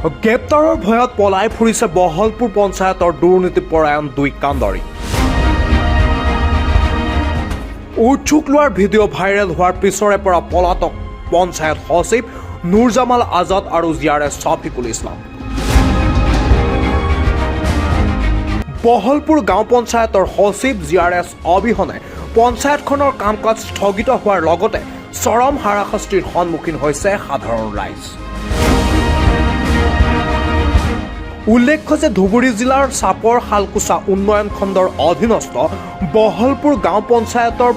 গ্ৰেপ্তাৰৰ ভয়ত পলাই ফুৰিছে বহলপুৰ পঞ্চায়তৰ দুৰ্নীতিপৰায়ণ দুই কাণ্ডাৰী। উৎসুক লোৱাৰ ভিডিঅ' ভাইৰেল হোৱাৰ পিছৰে পৰা পলাতক পঞ্চায়ত সচিব নুৰজামাল আজাদ আৰু GRS শফিকুল ইছলাম। বহলপুৰ গাঁও পঞ্চায়তৰ সচিব GRS অবিহনে পঞ্চায়তখনৰ কাম কাজ স্থগিত হোৱাৰ লগতে চৰম হাৰাশাস্তিৰ সন্মুখীন হৈছে সাধাৰণ ৰাইজ। উল্লেখ্য যে ধুবুৰী জিলাৰ চাপৰ শালকুচা উন্নয়ন খণ্ডৰ অধীনস্থ বহলপুৰ গাঁও পঞ্চায়তৰ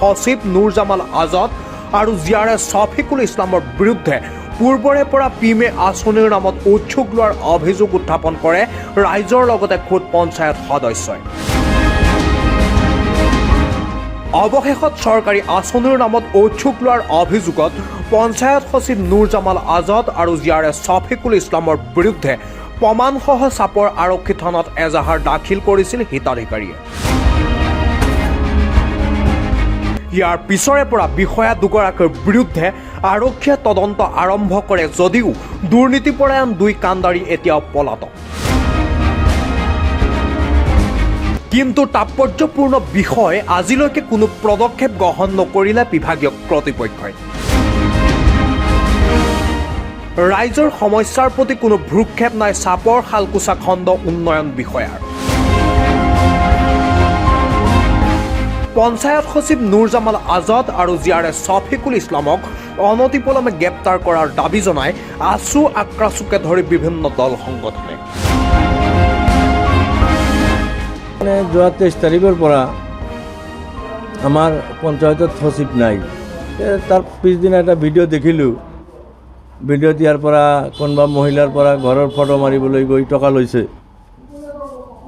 সচিব নুৰজামাল আজাদ আৰু GRS শফিকুল ইছলামৰ বিৰুদ্ধে পূৰ্বৰে পৰা পিমে আঁচনিৰ নামত উৎসুক লোৱাৰ অভিযোগ উত্থাপন কৰে ৰাইজৰ লগতে খোদ পঞ্চায়ত সদস্যই। অৱশেষত চৰকাৰী আঁচনিৰ নামত উৎসুক লোৱাৰ অভিযোগত পঞ্চায়ত সচিব নুৰজামাল আজাদ আৰু GRS শফিকুল ইছলামৰ বিৰুদ্ধে প্ৰমাণসহ চাপৰ আৰক্ষী থানাত এজাহাৰ দাখিল কৰিছিল হিতাধিকাৰীয়ে। ইয়াৰ পিছৰে পৰা বিষয়া দুগৰাকীৰ বিৰুদ্ধে আৰক্ষীয়ে তদন্ত আৰম্ভ কৰে যদিও দুৰ্নীতিপৰায়ণ দুই কাণ্ডাৰী এতিয়াও পলাতক। কিন্তু তাৎপৰ্যপূৰ্ণ বিষয় আজিলৈকে কোনো পদক্ষেপ গ্ৰহণ নকৰিলে বিভাগীয় কৰ্তৃপক্ষই। ৰাইজৰ সমস্যাৰ প্ৰতি কোনো ভ্ৰূক্ষেপ নাই চাপৰ শালকুচা খণ্ড উন্নয়ন বিষয়াৰ। পঞ্চায়ত সচিব নুৰজামাল আজাদ আৰু GRS শফিকুল ইছলামক অনতিপলমে গ্ৰেপ্তাৰ কৰাৰ দাবী জনাই আছু আক্ৰাছুকে ধৰি বিভিন্ন দল সংগঠনে। যোৱা 23 তাৰিখৰ পৰা আমাৰ পঞ্চায়তত সচিব নাই। তাৰ পিছদিনা এটা ভিডিঅ' দেখিলোঁ। ভিডিঅ' দিয়াৰ পৰা কোনোবা মহিলাৰ পৰা ঘৰৰ ফটো মাৰিবলৈ গৈ টকা লৈছে।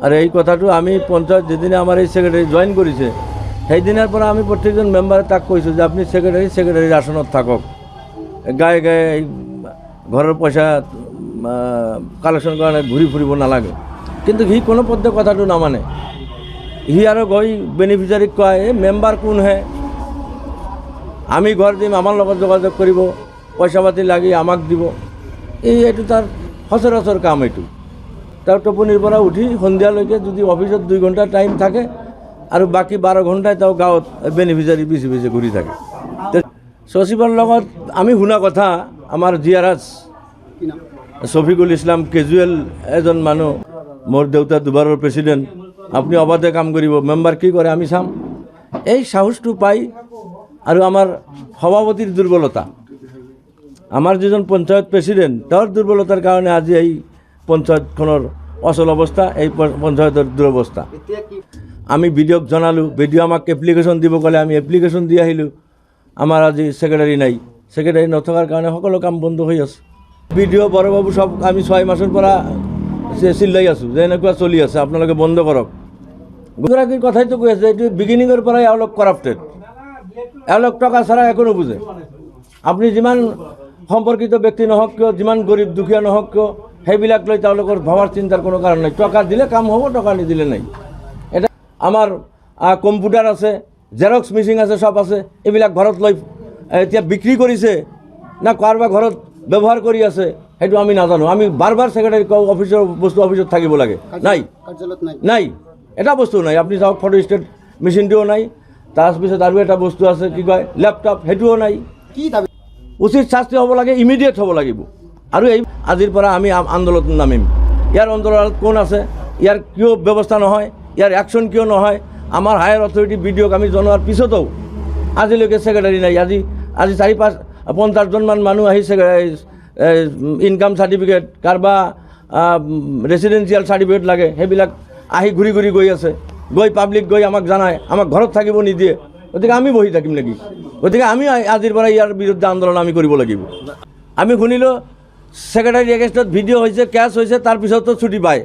আৰু এই কথাটো আমি পঞ্চায়ত যেদিনা আমাৰ এই ছেক্ৰেটাৰী জইন কৰিছে সেইদিনাৰ পৰা আমি প্ৰত্যেকজন মেম্বাৰে তাক কৈছোঁ যে আপুনি ছেক্ৰেটাৰীৰ আসনত থাকক, গায়ে গায়ে ঘৰৰ পইচা কালেকশ্যন কাৰণে ঘূৰি ফুৰিব নালাগে। কিন্তু সি কোনো পধ্যে কথাটো নামানে। সি আৰু গৈ বেনিফিচিয়াৰীক কয় এই মেম্বাৰ কোন হে, আমি ঘৰ দিম, আমাৰ লগত যোগাযোগ কৰিব, পইচা পাতি লাগি আমাক দিব। এইটো তাৰ সচৰাচৰ কাম। এইটো তাৰ টোপনিৰ পৰা উঠি সন্ধিয়ালৈকে যদি অফিচত 2 ঘণ্টা টাইম থাকে আৰু বাকী 12 ঘণ্টাই তেওঁ গাঁৱত বেনিফিচিয়াৰী পিছে পিছে ঘূৰি থাকে। সচিবৰ লগত আমি শুনা কথা, আমাৰ GRS শফিকুল ইছলাম কেজুৱেল এজন মানুহ, মোৰ দেউতা দুবাৰৰ প্ৰেচিডেণ্ট, আপুনি অবাধে কাম কৰিব, মেম্বাৰ কি কৰে আমি চাম। এই সাহসটো পাই আৰু আমাৰ সভাপতিৰ দুৰ্বলতা, আমাৰ যিজন পঞ্চায়ত প্ৰেচিডেণ্ট তেওঁৰ দুৰ্বলতাৰ কাৰণে আজি এই পঞ্চায়তখনৰ অচল অৱস্থা, এই পঞ্চায়তৰ দুৰৱস্থা। আমি বিডিঅ'ক জনালোঁ, বিডিঅ' আমাক এপ্লিকেশ্যন দিব ক'লে, আমি এপ্লিকেশ্যন দি আহিলোঁ। আমাৰ আজি ছেক্ৰেটাৰী নাই, ছেক্ৰেটাৰী নথকাৰ কাৰণে সকলো কাম বন্ধ হৈ আছে। বিডিঅ' বৰবাবু সব আমি 6 মাসৰ পৰা চিল্লাই আছোঁ যে এনেকুৱা চলি আছে, আপোনালোকে বন্ধ কৰক। দুগৰাকীৰ কথাইতো কৈ আছে, এইটো বিগিনিঙৰ পৰাই এওঁলোক কৰাপ্টেড, এওঁলোক টকা ছাড়া একো নুবুজে। আপুনি যিমান সম্পৰ্কিত ব্যক্তি নহওক কিয়, যিমান গৰীব দুখীয়া নহওক কিয়, সেইবিলাক লৈ তেওঁলোকৰ ভবাৰ চিন্তাৰ কোনো কাৰণ নাই। টকা দিলে কাম হ'ব, টকা নিদিলে নাই। এটা আমাৰ কম্পিউটাৰ আছে, জেৰক্স মেচিন আছে, সব আছে। এইবিলাক ঘৰত লৈ এতিয়া বিক্ৰী কৰিছে না কাৰোবাৰ ঘৰত ব্যৱহাৰ কৰি আছে সেইটো আমি নাজানো। আমি বাৰ বাৰ ছেক্ৰেটাৰী কওঁ অফিচৰ বস্তু অফিচত থাকিব লাগে, নাই নাই, এটা বস্তু নাই। আপুনি চাওক ফটো ষ্টেট মেচিনটোও নাই, তাৰপিছত আৰু এটা বস্তু আছে কি কয় লেপটপ, সেইটোও নাই। কি উচিত শাস্তি হ'ব লাগে, ইমিডিয়েট হ'ব লাগিব। আৰু এই আজিৰ পৰা আমি আন্দোলনত নামিম। ইয়াৰ আন্দোলনত কোন আছে, ইয়াৰ কিয় ব্যৱস্থা নহয়, ইয়াৰ একশ্যন কিয় নহয়। আমাৰ হায়াৰ অথৰিটি বিডিঅ'ক আমি জনোৱাৰ পিছতো আজিলৈকে ছেক্ৰেটাৰী নাই। আজি 4-50জন মানুহ আহি ইনকাম চাৰ্টিফিকেট, কাৰোবাৰ ৰেচিডেঞ্চিয়েল চাৰ্টিফিকেট লাগে, সেইবিলাক আহি ঘূৰি ঘূৰি গৈ আছে। গৈ পাব্লিক গৈ আমাক জনায়, আমাক ঘৰত থাকিব নিদিয়ে। গতিকে আমি বহি থাকিম নেকি? গতিকে আমি আজিৰ পৰা ইয়াৰ বিৰুদ্ধে আন্দোলন আমি কৰিব লাগিব। আমি শুনিলোঁ ছেক্ৰেটাৰী এগেইনষ্টত ভিডিঅ' হৈছে, কেছ হৈছে, তাৰপিছতো ছুটি পায়।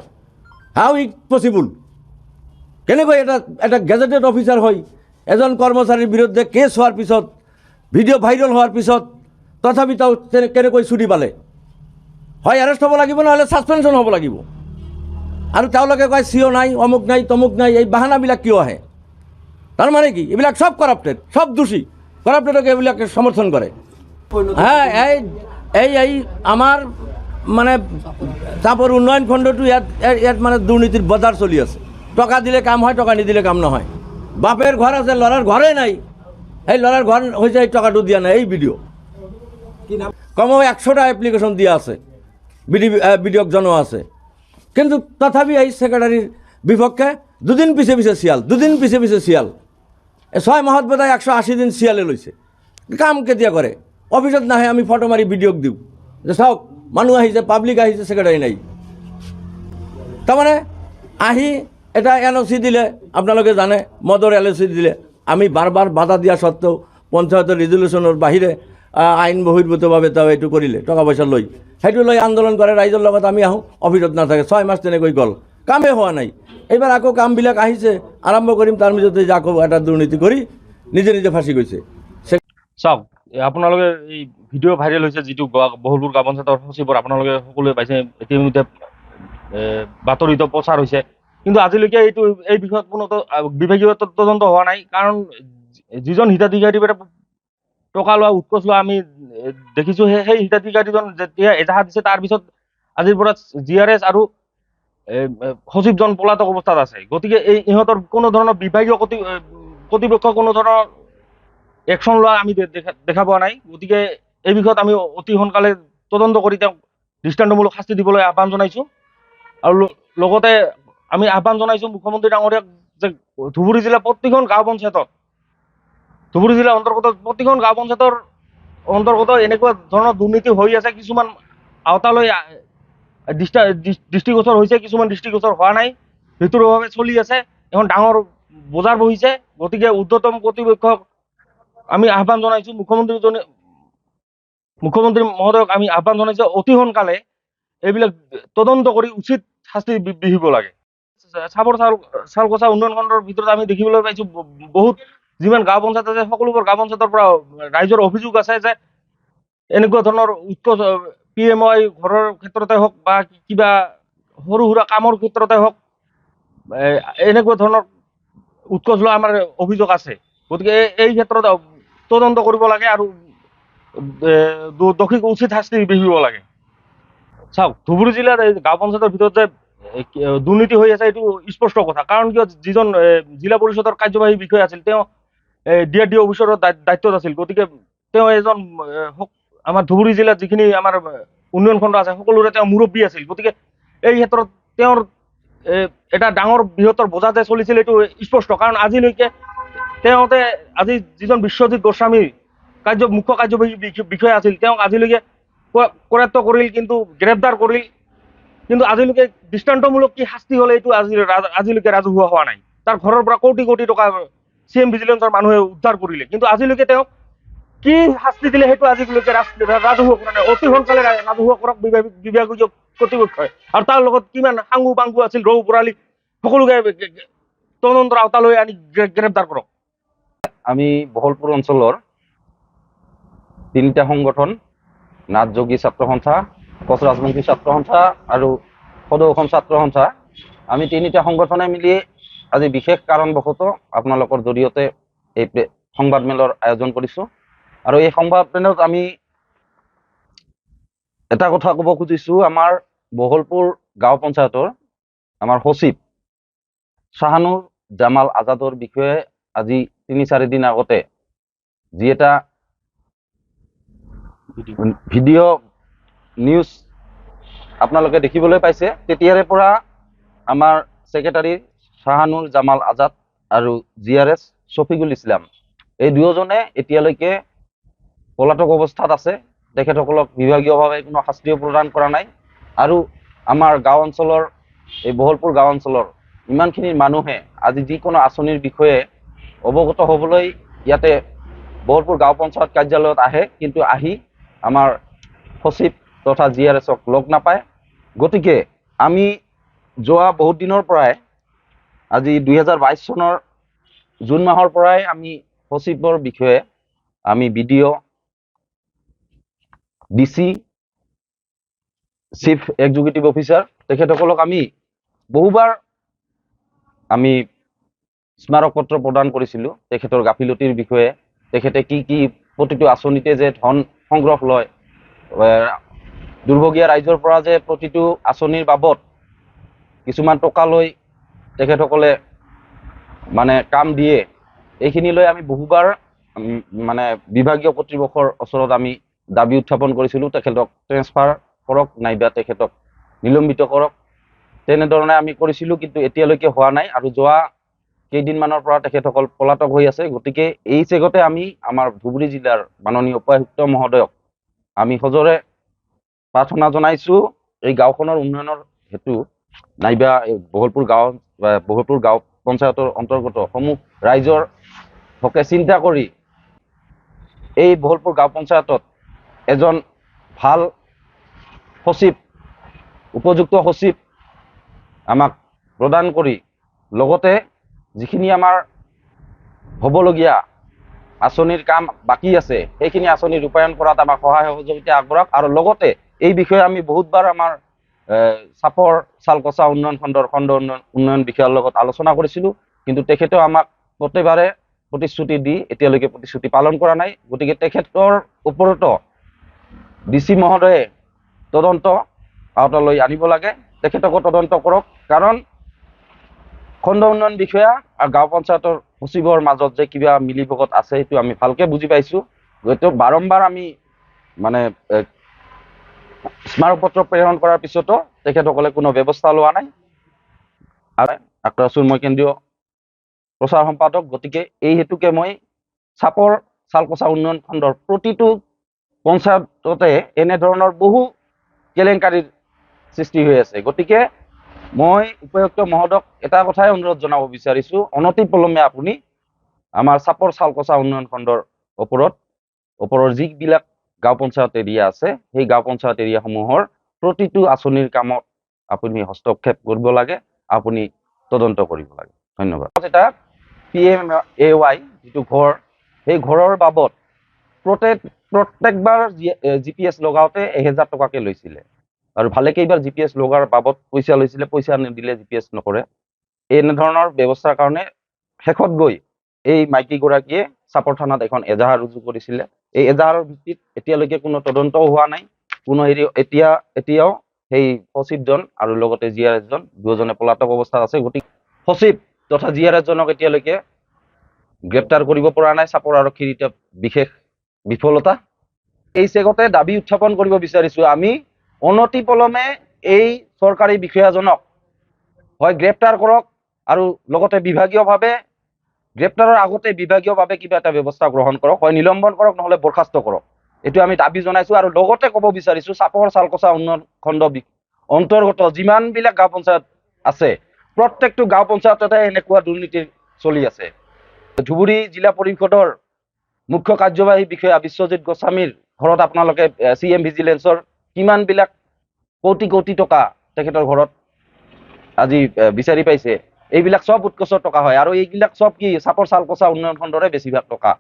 How it possible? কেনেকৈ এটা গেজেটেড অফিচাৰ হৈ এজন কৰ্মচাৰীৰ বিৰুদ্ধে কেছ হোৱাৰ পিছত, ভিডিঅ' ভাইৰেল হোৱাৰ পিছত তথাপি তেওঁ কেনেকৈ ছুটি পালে? হয় এৰেষ্ট হ'ব লাগিব, নহ'লে ছাছপেনশ্যন হ'ব লাগিব। আৰু তেওঁলোকে কয় CO নাই, অমুক নাই, তমুক নাই। এই বাহানাবিলাক কিয় আহে? তাৰমানে কি এইবিলাক সব কৰাপ্টেড, সব দোষী। কৰাপ্টেডক এইবিলাকে সমৰ্থন কৰে। হ্যাঁ, এই আমাৰ মানে চাপৰ উন্নয়ন খণ্ডটো ইয়াত মানে দুৰ্নীতিৰ বজাৰ চলি আছে। টকা দিলে কাম হয়, টকা নিদিলে কাম নহয়। বাপের ঘর আছে, ল'ৰাৰ ঘৰে নাই, সেই ল'ৰাৰ ঘৰ হৈছে এই টকাটো দিয়া নাই। এই ভিডিঅ' কমেও 100টা এপ্লিকেশ্যন দিয়া আছে, বিডিঅ'ক জনোৱা আছে, কিন্তু তথাপি এই ছেক্ৰেটাৰীৰ বিপক্ষে দুদিন পিছে পিছে চিয়াল। 6 মাহত বোধহয় 180 দিন চিয়ালে লৈছে। কাম কেতিয়া কৰে? অফিচত নাহে, আমি ফটো মাৰি ভিডিঅ'ক দিওঁ যে চাওক মানুহ আহিছে, পাব্লিক আহিছে, ছেক্ৰেটাৰী নাই। তাৰমানে আহি এটা LOC দিলে, আপোনালোকে জানে মদৰ LOC দিলে। আমি বাৰ বাধা দিয়া সত্ত্বেও পঞ্চায়তৰ ৰিজলিউশ্যনৰ বাহিৰে আইন বহিৰ্ভূতভাৱে তেওঁ এইটো কৰিলে, টকা পইচা লৈ, সেইটো লৈ আন্দোলন কৰে। ৰাইজৰ লগত আমি আহোঁ, অফিচত নাথাকে। 6 মাহ তেনেকৈ গ'ল, কামেই হোৱা নাই। এইবাৰ আকৌ কামবিলাক আহিছে, আৰম্ভ কৰিম, তাৰ মাজতে যে আকৌ এটা দুৰ্নীতি কৰি নিজে ফাঁচি গৈছে। চাওক, আপোনালোকে এই ভিডিঅ' ভাইৰেল হৈছে যিটো বহলপুৰ গাঁও পঞ্চায়তৰ সচিবৰ, আপোনালোকে সকলোৱে পাইছে, ইতিমধ্যে বাতৰিতো প্ৰচাৰ হৈছে। কিন্তু আজিলৈকে এই বিষয়ত কোনো বিভাগীয় তদন্ত হোৱা নাই। কাৰণ যিজন হিতাধিকাৰীৰ পৰা টকা লোৱা, উৎকোচ লোৱা আমি দেখিছোঁ, সেই হিতাধিকাৰীজন যেতিয়া এজাহাৰ দিছে, তাৰপিছত আজিৰ পৰা GRS আৰু সচিবজন পলাতক অৱস্থাত আছে। গতিকে ইহঁতৰ কোনো ধৰণৰ বিভাগীয় কৰ্তৃপক্ষ কোনো ধৰণৰ একশ্যন লোৱা আমি দেখা পোৱা নাই। গতিকে এই বিষয়ত আমি অতি সোনকালে তদন্ত কৰি তেওঁক দৃষ্টান্তমূলক শাস্তি দিবলৈ আহ্বান জনাইছোঁ। আৰু লগতে আমি আহ্বান জনাইছোঁ মুখ্যমন্ত্ৰী ডাঙৰীয়াক যে ধুবুৰী জিলাৰ প্ৰতিখন গাঁও পঞ্চায়তত, ধুবুৰী জিলাৰ অন্তৰ্গত প্ৰতিখন গাঁও পঞ্চায়তৰ অন্তৰ্গত এনেকুৱা ধৰণৰ দুৰ্নীতি হৈ আছে। কিছুমান আওতালৈ দৃষ্টিগোচৰ হৈছে, কিছুমান দৃষ্টিগোচৰ হোৱা নাই, ভিতৰুৱাভাৱে চলি আছে। এখন ডাঙৰ বজাৰ বহিছে। গতিকে ঊৰ্ধ্বতম কৰ্তৃপক্ষক আমি আহ্বান জনাইছোঁ, মুখ্যমন্ত্ৰী মহোদয়ক আমি আহ্বান জনাইছোঁ, অতি সোনকালে এইবিলাক তদন্ত কৰি উচিত শাস্তি বিহিব লাগে। চাপৰ চাউলকচা উন্নয়ন খণ্ডৰ ভিতৰত আমি দেখিবলৈ পাইছোঁ, বহুত যিমান গাঁও পঞ্চায়ত আছে, সকলোবোৰ গাঁও পঞ্চায়তৰ পৰা ৰাইজৰ অভিযোগ আছে যে এনেকুৱা ধৰণৰ উৎকোচ PMI ঘৰৰ ক্ষেত্ৰতে হওক বা কিবা সৰু সুৰা কামৰ ক্ষেত্ৰতে হওক, এনেকুৱা ধৰণৰ উৎকোচ লোৱা আমাৰ অভিযোগ আছে। গতিকে এই ক্ষেত্ৰত তদন্ত কৰিব লাগে আৰু দোষীক উচিত শাস্তি বিহিব লাগে। চাওক, ধুবুৰী জিলাৰ গাঁও পঞ্চায়তৰ ভিতৰত যে দুৰ্নীতি হৈ আছে এইটো স্পষ্ট কথা। কাৰণ কিয়, যিজন জিলা পৰিষদৰ কাৰ্যবাহী বিষয়া আছিল, তেওঁ DRDO অফিচৰৰ দায়িত্বত আছিল। গতিকে তেওঁ এজন আমাৰ ধুবুৰী জিলাত যিখিনি আমাৰ উন্নয়ন খণ্ড আছে, সকলোৰে তেওঁ মুৰব্বী আছিল। গতিকে এই ক্ষেত্ৰত তেওঁৰ এটা ডাঙৰ বৃহত্তৰ বজা যে চলিছিল এইটো স্পষ্ট। কাৰণ আজিলৈকে আজি যিজন বিশ্বজিৎ গোস্বামী মুখ্য কাৰ্যবাহী বিষয়া আছিল, তেওঁক আজিলৈকে কৰায়ত্ব কৰিল, কিন্তু গ্ৰেপ্তাৰ কৰিল, কিন্তু আজিলৈকে দৃষ্টান্তমূলক কি শাস্তি হ'লে এইটো আজিলৈকে ৰাজহুৱা হোৱা নাই। তাৰ ঘৰৰ পৰা কোটি কোটি টকা CM ভিজিলেন্সৰ মানুহে উদ্ধাৰ কৰিলে, কিন্তু আজিলৈকে তেওঁক কি শাস্তি দিলে সেইটো আজিলৈকে ৰাজহুৱা কৰা নাই। অতি সোনকালে ৰাজহুৱা কৰক বিভাগীয় কৰ্তৃপক্ষই। আৰু তাৰ লগত কিমান সাংগু পাংগু আছিল, ৰৌ বৰালি, সকলোকে তদন্তৰ আওতালৈ আনি গ্ৰেপ্তাৰ কৰক। আমি বহলপুৰ অঞ্চলৰ 3টা সংগঠন, নাথযোগী ছাত্ৰ সন্থা, কোচ ৰাজবংশী ছাত্ৰ সন্থা আৰু সদৌ অসম ছাত্ৰ সন্থা, আমি 3টা সংগঠনে মিলি আজি বিশেষ কাৰণবশতঃ আপোনালোকৰ জৰিয়তে এই সংবাদমেলৰ আয়োজন কৰিছোঁ। আৰু এই সংবাদমেলত আমি এটা কথা ক'ব খুজিছোঁ, আমাৰ বহলপুৰ গাঁও পঞ্চায়তৰ আমাৰ সচিব শাহানুৰ জামাল আজাদৰ বিষয়ে আজি 3-4 দিন আগতে যি এটা ভিডিঅ' নিউজ আপোনালোকে দেখিবলৈ পাইছে, তেতিয়াৰে পৰা আমাৰ ছেক্ৰেটাৰী শাহানুৰ জামাল আজাদ আৰু GRS শফিকুল ইছলাম, এই দুয়োজনে এতিয়ালৈকে পলাতক অৱস্থাত আছে। তেখেতসকলক বিভাগীয়ভাৱে কোনো শাস্তিও প্ৰদান কৰা নাই। আৰু আমাৰ গাঁও অঞ্চলৰ, এই বহলপুৰ গাঁও অঞ্চলৰ ইমানখিনি মানুহে আজি যিকোনো আঁচনিৰ বিষয়ে অৱগত হ'বলৈ ইয়াতে বহলপুৰ গাঁও পঞ্চায়ত কাৰ্যালয়ত আহে, কিন্তু আহি আমাৰ সচিব তথা GRSক লগ নাপায়। গতিকে আমি যোৱা বহুত দিনৰ পৰাই, আজি 2022 চনৰ জুন মাহৰ পৰাই আমি সচিবৰ বিষয়ে আমি BDO, DC, chief executive officer, তেখেতসকলক আমি বহুবাৰ আমি স্মাৰক পত্ৰ প্ৰদান কৰিছিলোঁ তেখেতৰ গাফিলতিৰ বিষয়ে। তেখেতে কি প্ৰতিটো আঁচনিতে যে ধন সংগ্ৰহ লয়, দুৰ্ভগীয়া ৰাইজৰ পৰা যে প্ৰতিটো আঁচনিৰ বাবদ কিছুমান টকা লৈ তেখেতসকলে মানে কাম দিয়ে, এইখিনি লৈ আমি বহুবাৰ মানে বিভাগীয় কৰ্তৃপক্ষৰ ওচৰত আমি দাবী উত্থাপন কৰিছিলোঁ, তেখেতক ট্ৰেন্সফাৰ কৰক নাইবা তেখেতক নিলম্বিত কৰক। তেনেধৰণে আমি কৰিছিলোঁ, কিন্তু এতিয়ালৈকে হোৱা নাই আৰু যোৱা কেইদিনমানৰ পৰা তেখেতসকল পলাতক হৈ আছে। গতিকে এই চেগতে আমি আমাৰ ধুবুৰী জিলাৰ মাননীয় উপায়ুক্ত মহোদয়ক আমি সজোৰে প্ৰাৰ্থনা জনাইছোঁ, এই গাঁওখনৰ উন্নয়নৰ হেতু নাইবা বহলপুৰ গাঁও পঞ্চায়তৰ অন্তৰ্গত সমূহ ৰাইজৰ হকে চিন্তা কৰি এই বহলপুৰ গাঁও পঞ্চায়তত এজন ভাল সচিব, উপযুক্ত সচিব আমাক প্ৰদান কৰি লগতে যিখিনি আমাৰ হ'বলগীয়া আঁচনিৰ কাম বাকী আছে সেইখিনি আঁচনি ৰূপায়ণ কৰাত আমাক সহায় সহযোগিতা আগবঢ়াওক। আৰু লগতে এই বিষয়ে আমি বহুতবাৰ আমাৰ চাপৰ চালকচা উন্নয়ন খণ্ড উন্নয়ন বিষয়াৰ লগত আলোচনা কৰিছিলোঁ, কিন্তু তেখেতেও আমাক প্ৰত্যেকবাৰে প্ৰতিশ্ৰুতি দি এতিয়ালৈকে প্ৰতিশ্ৰুতি পালন কৰা নাই। গতিকে তেখেতৰ ওপৰতো DC মহোদয়ে তদন্ত আওতালৈ আনিব লাগে, তেখেতকো তদন্ত কৰক। কাৰণ খণ্ড উন্নয়ন বিষয়া আৰু গাঁও পঞ্চায়তৰ সচিবৰ মাজত যে কিবা মিলিভগত আছে সেইটো আমি ভালকে বুজি পাইছোঁ। গতিকে বাৰম্বাৰ আমি মানে স্মাৰকপত্ৰ প্ৰেৰণ কৰাৰ পিছতো তেখেতসকলে কোনো ব্যৱস্থা লোৱা নাই। আৰু ডাক্তৰ আছোঁ মই কেন্দ্ৰীয় প্ৰচাৰ সম্পাদক। গতিকে এই হেতুকে মই চাপৰ চালকচা উন্নয়ন খণ্ডৰ প্ৰতিটো পঞ্চায়ততে এনেধৰণৰ বহু কেলেংকাৰীৰ সৃষ্টি হৈ আছে। গতিকে মই উপায়ুক্ত মহোদয়ক এটা কথাই অনুৰোধ জনাব বিচাৰিছোঁ, অনতিপলমে আপুনি আমাৰ চাপৰ চালকচা উন্নয়ন খণ্ডৰ ওপৰৰ যিবিলাক গাঁও পঞ্চায়ত এৰিয়া আছে সেই গাঁও পঞ্চায়ত এৰিয়াসমূহৰ প্ৰতিটো আঁচনিৰ কামত আপুনি হস্তক্ষেপ কৰিব লাগে, আপুনি তদন্ত কৰিব লাগে। ধন্যবাদ। এটা PMAY যিটো ঘৰ, সেই ঘৰৰ বাবদ প্ৰত্যেকবাৰ GPS লগাওঁতে 1000 টকাকে লৈছিলে আৰু ভালে কেইবাৰ GPS লগাৰ বাবদ পইচা লৈছিলে, পইচা নিদিলে GPS নকৰে। এনেধৰণৰ ব্যৱস্থাৰ কাৰণে শেষত গৈ এই মাইকীগৰাকীয়ে চাপৰ থানাত এখন এজাহাৰ ৰুজু কৰিছিলে। এই এজাহাৰৰ ভিত্তিত এতিয়ালৈকে কোনো তদন্তও হোৱা নাই, কোনো এতিয়াও সেই সচিবজন আৰু লগতে GRS জন দুজনে পলাতক অৱস্থাত আছে। গতিকে সচিব তথা GRS জনক এতিয়ালৈকে গ্ৰেপ্তাৰ কৰিব পৰা নাই, চাপৰ আৰক্ষীৰ এতিয়া বিশেষ বিফলতা। এই চেগতে দাবী উত্থাপন কৰিব বিচাৰিছোঁ, আমি অনতিপলমে এই চৰকাৰী বিষয়াজনক হয় গ্ৰেপ্তাৰ কৰক আৰু লগতে বিভাগীয়ভাৱে গ্ৰেপ্তাৰৰ আগতে বিভাগীয়ভাৱে কিবা এটা ব্যৱস্থা গ্ৰহণ কৰক, হয় নিলম্বন কৰক নহ'লে বৰখাস্ত কৰক। এইটো আমি দাবী জনাইছোঁ। আৰু লগতে ক'ব বিচাৰিছোঁ, চাপৰ চালকচা উন্নয়ন খণ্ড অন্তৰ্গত যিমানবিলাক গাঁও পঞ্চায়ত আছে প্ৰত্যেকটো গাঁও পঞ্চায়ততে এনেকুৱা দুৰ্নীতি চলি আছে। ধুবুৰী জিলা পৰিষদৰ মুখ্য কাৰ্যবাহী বিষয়া বিশ্বজিৎ গোস্বামীৰ ঘৰত আপোনালোকে CM ভিজিলেন্সৰ কিমানবিলাক কোটি টকা তেখেতৰ ঘৰত আজি বিচাৰি পাইছে। এইবিলাক সব উৎকোচৰ টকা হয় আৰু এইবিলাক সব কি চাপৰ চালকচা উন্নয়ন খণ্ডৰে বেছিভাগ টকা।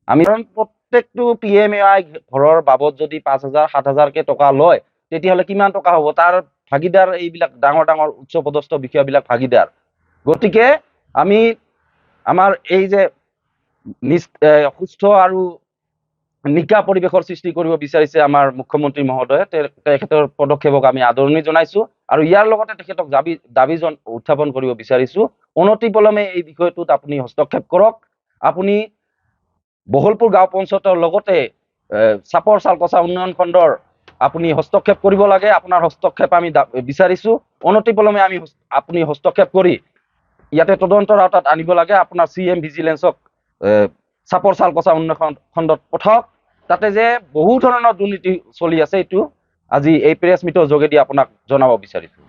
আমি প্ৰত্যেকটো PMAY ঘৰৰ বাবদ যদি 5000 7000কে টকা লয় তেতিয়াহ'লে কিমান টকা হ'ব, তাৰ ভাগিদাৰ এইবিলাক ডাঙৰ ডাঙৰ উচ্চপদস্থ বিষয়াবিলাক ভাগিদাৰ। গতিকে আমি আমাৰ এই যে সুস্থ আৰু নিকা পৰিৱেশৰ সৃষ্টি কৰিব বিচাৰিছে আমাৰ মুখ্যমন্ত্ৰী মহোদয়ে, তেখেতৰ পদক্ষেপক আমি আদৰণি জনাইছোঁ আৰু ইয়াৰ লগতে তেখেতক দাবী উত্থাপন কৰিব বিচাৰিছোঁ, অনতিপলমে এই বিষয়টোত আপুনি হস্তক্ষেপ কৰক। আপুনি বহলপুৰ গাঁও পঞ্চায়তৰ লগতে চাপৰ চালকচা উন্নয়ন খণ্ডৰ আপুনি হস্তক্ষেপ কৰিব লাগে। আপোনাৰ হস্তক্ষেপ আমি বিচাৰিছোঁ, অনতিপলমে আপুনি হস্তক্ষেপ কৰি ইয়াতে তদন্তৰ আওতাত আনিব লাগে। আপোনাৰ CM ভিজিলেন্সক চাপৰ চালকচা উন্নয়ন খণ্ডত পঠাওক, তাতে যে বহু ধৰণৰ দুৰ্নীতি চলি আছে এইটো আজি এই প্ৰেছ মিটৰ যোগেদি আপোনাক জনাব বিচাৰিছোঁ।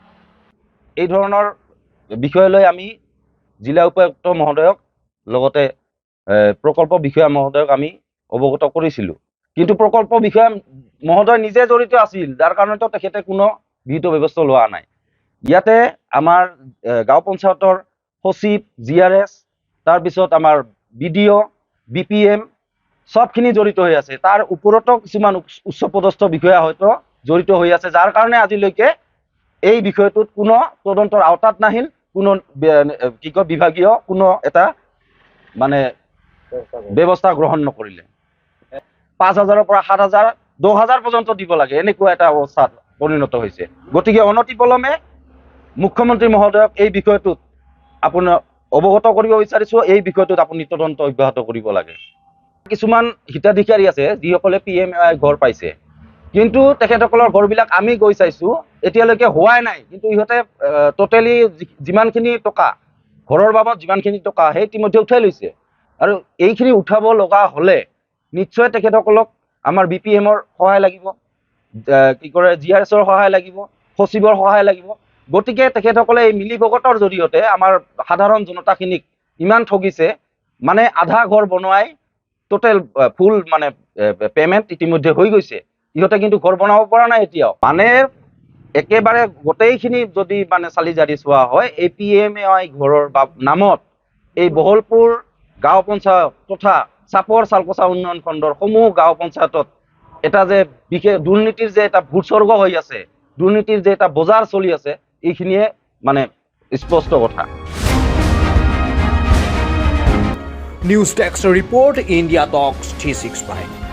এই ধৰণৰ বিষয় লৈ আমি জিলা উপায়ুক্ত মহোদয়ক লগতে প্ৰকল্প বিষয়া মহোদয়ক আমি অৱগত কৰিছিলোঁ, কিন্তু প্ৰকল্প বিষয়া মহোদয় নিজে জড়িত আছিল, যাৰ কাৰণেতো তেখেতে কোনো বিহিত ব্যৱস্থা লোৱা নাই। ইয়াতে আমাৰ গাঁও পঞ্চায়তৰ সচিব, GRS, তাৰপিছত আমাৰ BDO, BPM সবখিনি জড়িত হৈ আছে। তাৰ ওপৰতো কিছুমান উচ্চপদস্থ বিষয়া হয়তো জড়িত হৈ আছে, যাৰ কাৰণে আজিলৈকে এই বিষয়টোত কোনো তদন্তৰ আওতাত নাহিল, কোনো বিভাগীয় কোনো এটা মানে ব্যৱস্থা গ্ৰহণ নকৰিলে। 5000ৰ পৰা 7000 10,000 পৰ্যন্ত দিব লাগে, এনেকুৱা এটা অৱস্থাত পৰিণত হৈছে। গতিকে অনতিপলমে মুখ্যমন্ত্ৰী মহোদয়ক এই বিষয়টোত আপোনাক অৱগত কৰিব বিচাৰিছোঁ, এই বিষয়টোত আপুনি তদন্ত অব্যাহত কৰিব লাগে। কিছুমান হিতাধিকাৰী আছে যিসকলে PMAY ঘৰ পাইছে, কিন্তু তেখেতসকলৰ ঘৰবিলাক আমি গৈ চাইছোঁ, এতিয়ালৈকে হোৱাই নাই। কিন্তু ইহঁতে টোটেলি যিমানখিনি টকা ঘৰৰ বাবদ যিমানখিনি টকা সেই ইতিমধ্যে উঠাই লৈছে, আৰু এইখিনি উঠাব লগা হ'লে নিশ্চয় তেখেতসকলক আমাৰ BPMৰ সহায় লাগিব, কি কৰে GRSৰ সহায় লাগিব, সচিবৰ সহায় লাগিব। গতিকে তেখেতসকলে এই মিলিভগতৰ জৰিয়তে আমাৰ সাধাৰণ জনতাখিনিক ইমান ঠগিছে, মানে আধা ঘৰ বনোৱাই টোটেল ফুল মানে পেমেণ্ট ইতিমধ্যে হৈ গৈছে, ইহঁতে কিন্তু ঘৰ বনাব পৰা নাই এতিয়াও। মানে একেবাৰে গোটেইখিনি যদি মানে চালি জাৰি চোৱা হয়, এই PMAY ঘৰৰ নামত এই বহলপুৰ গাঁও পঞ্চায়ত তথা চাপৰ চালকোচা উন্নয়ন খণ্ডৰ সমূহ গাঁও পঞ্চায়তত এটা যে বিশেষ দুৰ্নীতিৰ যে এটা ভূস্বৰ্গ হৈ আছে, দুৰ্নীতিৰ যে এটা বজাৰ চলি আছে, এইখিনিয়ে মানে স্পষ্ট কথা। নিউজ ডেস্ক ৰিপৰ্ট, ইণ্ডিয়া টক্স 365।